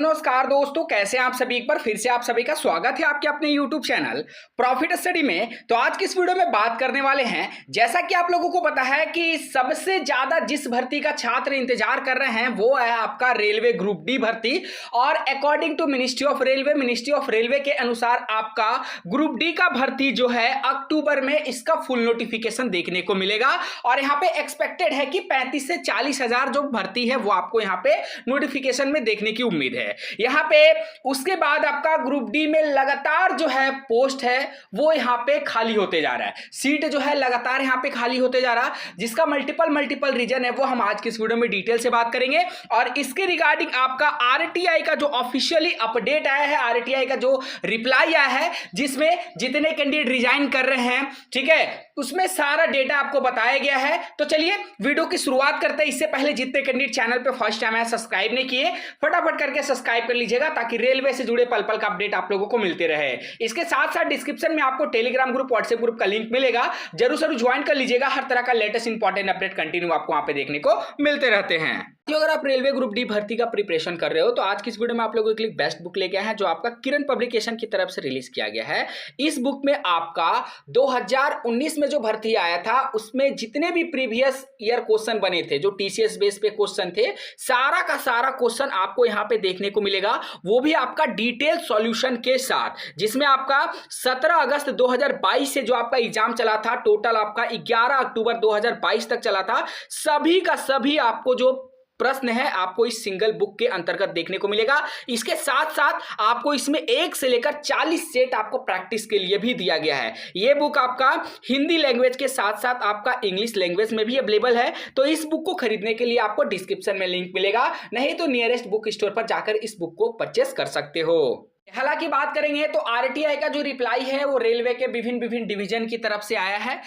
नमस्कार दोस्तों, कैसे हैं आप सभी। एक बार फिर से आप सभी का स्वागत है आपके अपने YouTube चैनल प्रॉफिट स्टडी में। तो आज की इस वीडियो में बात करने वाले हैं, जैसा कि आप लोगों को पता है कि सबसे ज्यादा जिस भर्ती का छात्र इंतजार कर रहे हैं वो है आपका रेलवे ग्रुप डी भर्ती। और according to ministry of railway के अनुसार आपका ग्रुप डी का भर्ती जो है अक्टूबर में इसका फुल नोटिफिकेशन देखने को मिलेगा। और यहाँ पे एक्सपेक्टेड है कि 35 से 40 हजार जो भर्ती है वो आपको यहाँ पे नोटिफिकेशन में देखने की उम्मीद है। यहां पे उसके बाद आपका ग्रुप डी में लगातार जो है पोस्ट है वो यहां पे खाली होते जा रहा है, सीट जो है लगातार यहां पे खाली होते जा रहा है, जिसका मल्टीपल रीजन है वो हम आज की इस वीडियो में डिटेल से बात करेंगे। और इसके रिगार्डिंग आपका आरटीआई का जो ऑफिशियली अपडेट आया है, आरटीआई का जो रिप्लाई आया है जिसमें जितने कैंडिडेट रिजाइन कर रहे हैं, ठीक है, उसमें सारा डेटा आपको बताया गया है। तो चलिए वीडियो की शुरुआत करते हैं। इससे पहले जितने कैंडिडेट चैनल पे फर्स्ट टाइम है सब्सक्राइब नहीं किए, फटाफट करके सब्सक्राइब कर लीजिएगा ताकि रेलवे से जुड़े पल पल का अपडेट आप लोगों को मिलते रहे। इसके साथ साथ डिस्क्रिप्शन में आपको टेलीग्राम ग्रुप, व्हाट्सएप ग्रुप का लिंक मिलेगा, जरूर ज्वाइन कर लीजिएगा। हर तरह का लेटेस्ट इंपॉर्टेंट अपडेट कंटिन्यू आपको वहां पे देखने को मिलते रहते हैं। तो अगर आप रेलवे ग्रुप डी भर्ती का प्रिपरेशन कर रहे हो तो आज की इस वीडियो में आप लोगों के लिए बेस्ट बुक लेके आए हैं जो आपका किरण पब्लिकेशन की तरफ से रिलीज किया गया है। इस बुक में आपका 2019 में जो भर्ती आया था उसमें जितने भी प्रीवियस ईयर क्वेश्चन बने थे, जो टीसीएस बेस पे क्वेश्चन थे, सारा का सारा क्वेश्चन आपको यहां पे देखने को मिलेगा, वो भी आपका डिटेल सॉल्यूशन के साथ, जिसमें आपका 17 अगस्त 2022 से जो आपका एग्जाम चला था, टोटल आपका 11 अक्टूबर 2022 तक चला था, सभी का सभी आपको जो प्रश्न है आपको इस सिंगल बुक के अंतर्गत देखने को मिलेगा। इसके साथ साथ आपको इसमें 1 से लेकर 40 सेट आपको प्रैक्टिस के लिए भी दिया गया है। यह बुक आपका हिंदी लैंग्वेज के साथ साथ आपका इंग्लिश लैंग्वेज में भी अवेलेबल है। तो इस बुक को खरीदने के लिए आपको डिस्क्रिप्शन में लिंक मिलेगा, नहीं तो नियरेस्ट बुक स्टोर पर जाकर इस बुक को परचेस कर सकते हो। हालांकि बात करेंगे तो आरटीआई का जो रिप्लाई है वो रेलवे के विभिन्न डिवीजन की तरफ से आया है,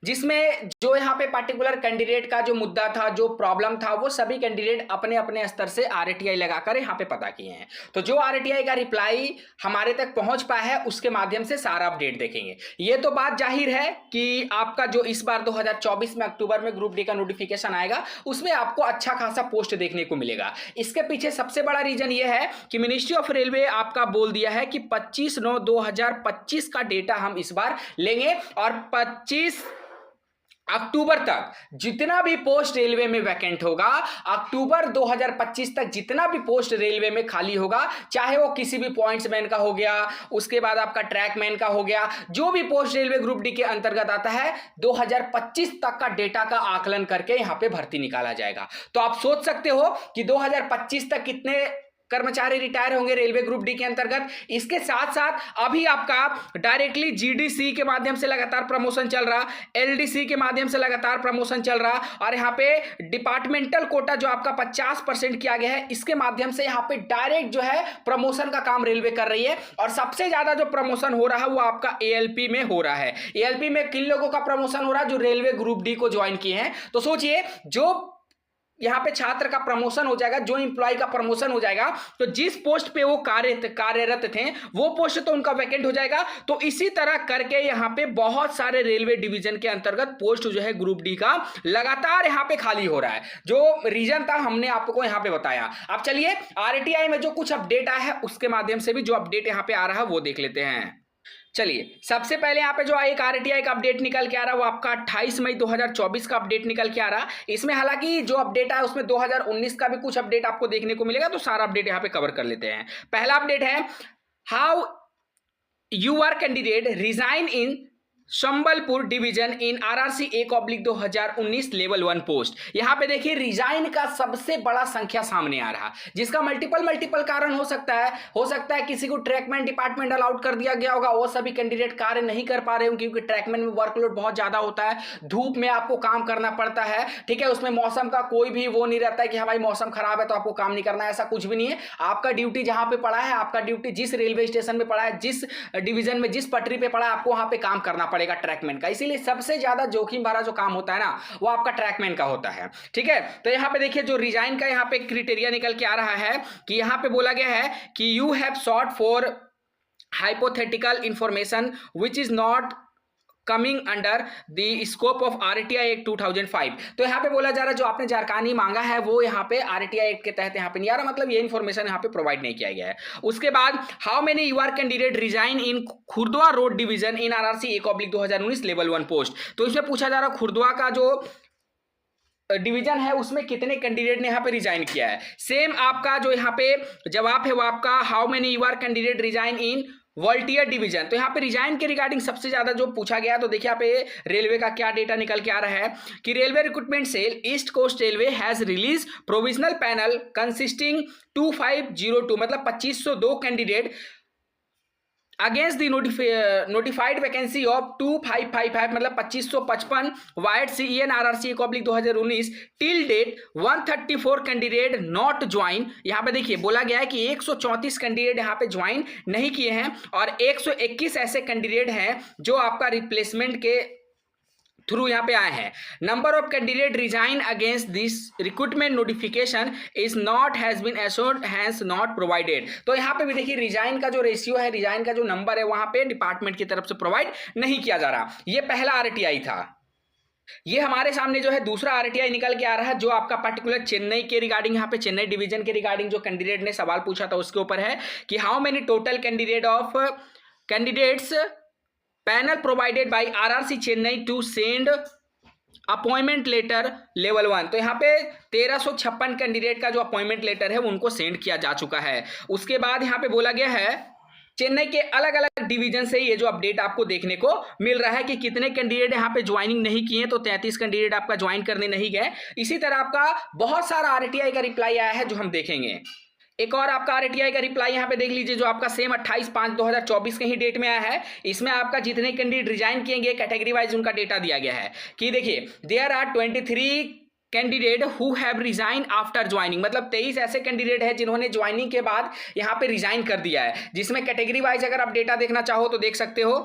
जिसमें जो यहाँ पे पर्टिकुलर कैंडिडेट का जो मुद्दा था, जो प्रॉब्लम था, वो सभी कैंडिडेट अपने अपने स्तर से आरटीआई लगाकर यहाँ पे पता किए हैं। तो जो आरटीआई का रिप्लाई हमारे तक पहुंच पाया है उसके माध्यम से सारा अपडेट देखेंगे। ये तो बात जाहिर है कि आपका जो इस बार 2024 में अक्टूबर में ग्रुप डी का नोटिफिकेशन आएगा उसमें आपको अच्छा खासा पोस्ट देखने को मिलेगा। इसके पीछे सबसे बड़ा रीजन ये है कि मिनिस्ट्री ऑफ रेलवे आपका बोल दिया है कि 25/9/2025 का डेटा हम इस बार लेंगे और 25 अक्टूबर तक जितना भी पोस्ट रेलवे में वैकेंट होगा, अक्टूबर 2025 तक जितना भी पोस्ट रेलवे में खाली होगा, चाहे वो किसी भी पॉइंट्समैन का हो गया, उसके बाद आपका ट्रैकमैन का हो गया, जो भी पोस्ट रेलवे ग्रुप डी के अंतर्गत आता है, 2025 तक का डेटा का आकलन करके यहां पे भर्ती निकाला जाएगा। तो आप सोच सकते हो कि 2025 तक कितने कर्मचारी रिटायर होंगे रेलवे ग्रुप डी के अंतर्गत। इसके साथ साथ अभी आपका डायरेक्टली जीडीसी के माध्यम से लगातार प्रमोशन चल रहा, एलडीसी के माध्यम से लगातार प्रमोशन चल रहा, और यहाँ पे डिपार्टमेंटल कोटा जो आपका 50% किया गया है, इसके माध्यम से यहाँ पे डायरेक्ट जो है प्रमोशन का काम रेलवे कर रही है। और सबसे ज्यादा जो प्रमोशन हो रहा है वो आपका एएलपी में हो रहा है। एएलपी में किन लोगों का प्रमोशन हो रहा है? जो रेलवे ग्रुप डी को ज्वाइन किए हैं। तो सोचिए, जो यहां पे छात्र का प्रमोशन हो जाएगा, जो इंप्लॉय का प्रमोशन हो जाएगा, तो जिस पोस्ट पे वो कार्यरत थे वो पोस्ट तो उनका वैकेंट हो जाएगा। तो इसी तरह करके यहां पे बहुत सारे रेलवे डिवीजन के अंतर्गत पोस्ट जो है ग्रुप डी का लगातार यहां पे खाली हो रहा है। जो रीजन था हमने आपको यहां पे बताया। अब चलिए आरटीआई में जो कुछ अपडेट आया है उसके माध्यम से भी जो अपडेट यहां पे आ रहा है वो देख लेते हैं। चलिए सबसे पहले यहाँ पे जो एक आरटीआई का अपडेट निकल के आ रहा है वो आपका 28 मई 2024 का अपडेट निकल के आ रहा। इसमें हालांकि जो अपडेट है उसमें 2019 का भी कुछ अपडेट आपको देखने को मिलेगा, तो सारा अपडेट यहाँ पे कवर कर लेते हैं। पहला अपडेट है, how you are candidate resign in Sambalpur division in RRC 1/2019 level 1 post. यहां पे देखिए रिजाइन का सबसे बड़ा संख्या सामने आ रहा, जिसका मल्टीपल कारण हो सकता है किसी को ट्रैकमैन डिपार्टमेंट अलाउड कर दिया गया होगा, वो सभी कैंडिडेट कार्य नहीं कर पा रहे हो क्योंकि ट्रैकमैन में वर्कलोड बहुत ज्यादा होता है, धूप में आपको काम करना पड़ता है, ठीक है, उसमें मौसम का कोई भी वो नहीं रहता है कि हाँ भाई मौसम खराब है तो आपको काम नहीं करना है, ऐसा कुछ भी नहीं है। आपका ड्यूटी जहां पे पड़ा है, आपका ड्यूटी जिस रेलवे स्टेशन में पड़ा है, जिस डिवीजन में जिस पटरी पे पड़ा है, आपको वहां पे काम करना पड़ेगा ट्रैकमैन का। इसीलिए सबसे ज्यादा जोखिम भरा जो काम होता है ना वो आपका ट्रैकमैन का होता है, ठीक है। तो यहां पे देखिए जो रिजाइन का यहां पे क्राइटेरिया निकल के आ रहा है कि यहां पे बोला गया है कि you have short for hypothetical information which is not coming under the scope of RTI act 2005। तो यहाँ पे बोला जा रहा है जो आपने जारकानी मांगा है वो यहाँ पे आरटीआई एक्ट के तहत यहाँ पे नहीं आ रहा, मतलब ये इन्फॉर्मेशन यहाँ पे प्रोवाइड नहीं किया गया है। उसके बाद how many UR candidate resign in Khurda road division in RRC 1/2019 level 1 post. तो इसमें पूछा जा रहा है खुर्दवा का जो डिवीजन है उसमें कितने कैंडिडेट ने यहाँ पे रिजाइन किया है। सेम आपका जो यहाँ पे जवाब है वो आपका how many UR candidate resign in Waltair division. तो यहाँ पे रिजाइन के रिगार्डिंग सबसे ज्यादा जो पूछा गया, तो देखिए यहाँ पे रेलवे का क्या डेटा निकल के आ रहा है कि railway recruitment cell East Coast Railway has release provisional panel consisting 2502 मतलब 2502 candidate against the notified vacancy of 2555 मतलब 2555 vide CEN RRC 1/2019 till date 134 candidate not join. यहाँ पे देखिए बोला गया है कि 134 कैंडिडेट यहाँ पे ज्वाइन नहीं किए हैं और 121 ऐसे कैंडिडेट हैं जो आपका रिप्लेसमेंट के थ्रू यहाँ पे आए हैं। Number of candidate resign against this recruitment notification is not has been assured has not provided. तो यहाँ पे भी देखिए रिजाइन का जो रेशियो है, रिजाइन का जो नंबर है वहां पे डिपार्टमेंट की तरफ से प्रोवाइड नहीं किया जा रहा। ये पहला आरटीआई था। ये हमारे सामने जो है दूसरा आरटीआई निकल के आ रहा है जो आपका पर्टिकुलर चेन्नई के रिगार्डिंग, यहाँ पे चेन्नई डिवीजन के रिगार्डिंग जो कैंडिडेट ने सवाल पूछा था उसके ऊपर है कि how many total candidates panel provided by RRC Chennai to send appointment letter level 1। तो यहाँ पे 1356 कैंडिडेट का जो अपॉइंटमेंट लेटर है उनको सेंड किया जा चुका है। उसके बाद यहाँ पे बोला गया है चेन्नई के अलग अलग डिवीजन से ये जो अपडेट आपको देखने को मिल रहा है कि कितने कैंडिडेट यहाँ पे ज्वाइनिंग नहीं किए, तो 33 कैंडिडेट आपका ज्वाइन करने नहीं गए। इसी तरह आपका बहुत सारा आरटीआई का रिप्लाई आया है जो हम देखेंगे। एक और आपका आरटीआई का रिप्लाई यहाँ पे देख लीजिए जो आपका सेम 28/5/2024 के ही डेट में आया है। इसमें आपका जितने कैंडिडेट रिजाइन किएंगे कैटेगरी वाइज उनका डेटा दिया गया है कि देखिए there are 23 candidate who have resign after joining, मतलब 23 ऐसे कैंडिडेट हैं जिन्होंने ज्वाइनिंग के बाद यहाँ पे रिजाइन कर दिया है, जिसमें कैटेगरी वाइज अगर आप डेटा देखना चाहो तो देख सकते हो।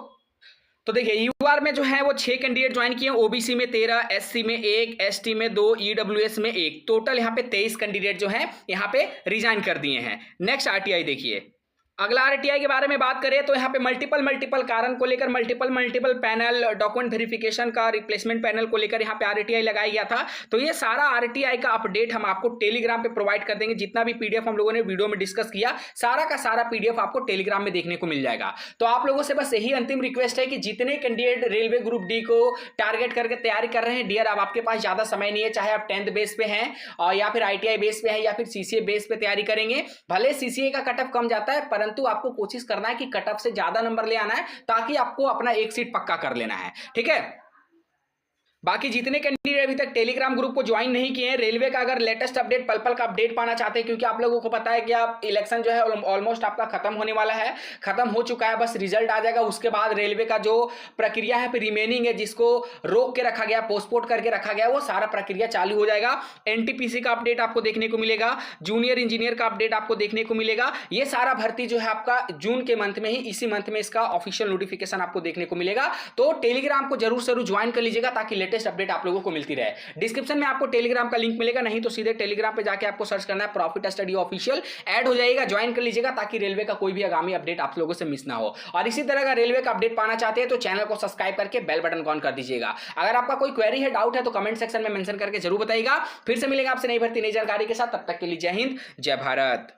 तो देखिए यूआर में जो है वो 6 कैंडिडेट ज्वाइन किए, ओबीसी में 13, एससी में 1, एसटी में 2, ईडब्ल्यूएस में 1, टोटल यहाँ पे 23 कैंडिडेट जो हैं यहाँ पे रिजाइन कर दिए हैं। नेक्स्ट आरटीआई देखिए। अगला आरटीआई के बारे में बात करें तो यहाँ पे मल्टीपल कारण को लेकर मल्टीपल पैनल डॉक्यूमेंट वेरिफिकेशन का रिप्लेसमेंट पैनल को लेकर यहाँ पे आरटीआई लगाया गया था। तो ये सारा आरटीआई का अपडेट हम आपको टेलीग्राम पे प्रोवाइड कर देंगे। जितना भी पीडीएफ हम लोगों ने वीडियो में डिस्कस किया सारा का सारा पीडीएफ आपको टेलीग्राम में देखने को मिल जाएगा। तो आप लोगों से बस यही अंतिम रिक्वेस्ट है कि जितने कैंडिडेट रेलवे ग्रुप डी को टारगेट करके तैयारी कर रहे हैं, डियर अब आपके पास ज्यादा समय नहीं है, चाहे आप 10th बेस पे हैं और या फिर आईटीआई बेस पे हैं या फिर सीसीए बेस पे तैयारी करेंगे। भले सीसीए का कट ऑफ कम जाता है परंतु आपको कोशिश करना है कि कट ऑफ से ज्यादा नंबर ले आना है ताकि आपको अपना एक सीट पक्का कर लेना है। ठीक है, बाकी जितने कैंडिडेट अभी तक टेलीग्राम ग्रुप को ज्वाइन नहीं किए हैं, रेलवे का अगर लेटेस्ट अपडेट पल का अपडेट पाना चाहते हैं, क्योंकि आप लोगों को पता है कि आप इलेक्शन जो है ऑलमोस्ट आपका खत्म होने वाला है, खत्म हो चुका है, बस रिजल्ट आ जाएगा। उसके बाद रेलवे का जो प्रक्रिया है फिर रिमेनिंग है जिसको रोक के रखा गया, पोस्टपोन करके रखा गया, वो सारा प्रक्रिया चालू हो जाएगा। एनटीपीसी का अपडेट आपको देखने को मिलेगा, जूनियर इंजीनियर का अपडेट आपको देखने को मिलेगा। ये सारा भर्ती जो है आपका जून के मंथ में ही, इसी मंथ में इसका ऑफिशियल नोटिफिकेशन आपको देखने को मिलेगा। तो टेलीग्राम को जरूर ज्वाइन कर लीजिएगा ताकि लेटेस्ट अपडेट आप लोगों को मिलती रहे। डिस्क्रिप्शन में आपको टेलीग्राम का लिंक मिलेगा, नहीं तो सीधे टेलीग्राम पे जाके आपको सर्च करना है प्रॉफिट स्टडी ऑफिशियल, ऐड हो जाएगा, ज्वाइन कर लीजिएगा ताकि रेलवे का कोई भी आगामी अपडेट आप लोगों से मिस ना हो। और इसी तरह का रेलवे का अपडेट पाना चाहते हैं तो चैनल को सब्सक्राइब करके बेल बटन ऑन कर दीजिएगा। अगर आपका कोई क्वेरी है, डाउट है तो कमेंट सेक्शन में मेंशन करके जरूर बताइएगा। फिर से मिलेगा आपसे नई भर्ती नई जानकारी के साथ, तब तक के लिए जय हिंद जय भारत।